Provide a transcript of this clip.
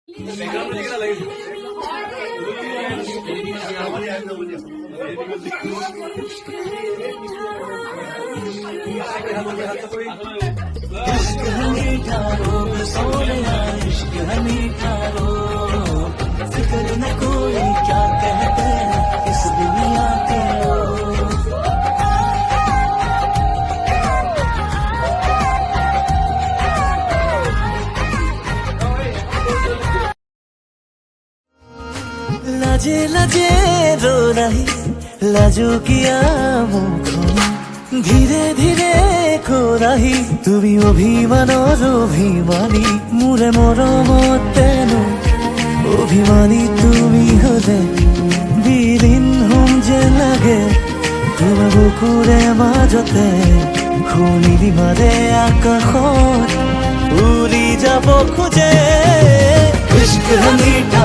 इश्क है मीठा रोग सोनिया, इश्क है मीठा रोग, फिक्र न कोई क्या कहते हैं इस दुनिया के लोग। লাজে লাজে रो रही লাজু কিয়া মুখ ধীরে ধীরে খো রাহি তুমি অভিমানৰ অভিমানী মোৰে মৰমতেনো অভিমানী তুমি হলে বিলীন হম যে লাগে তোমাৰ বুকুৰে মাজতে খুনিলি মাৰে আকাশত উৰি যাব খোজে। ইश्क है मीठा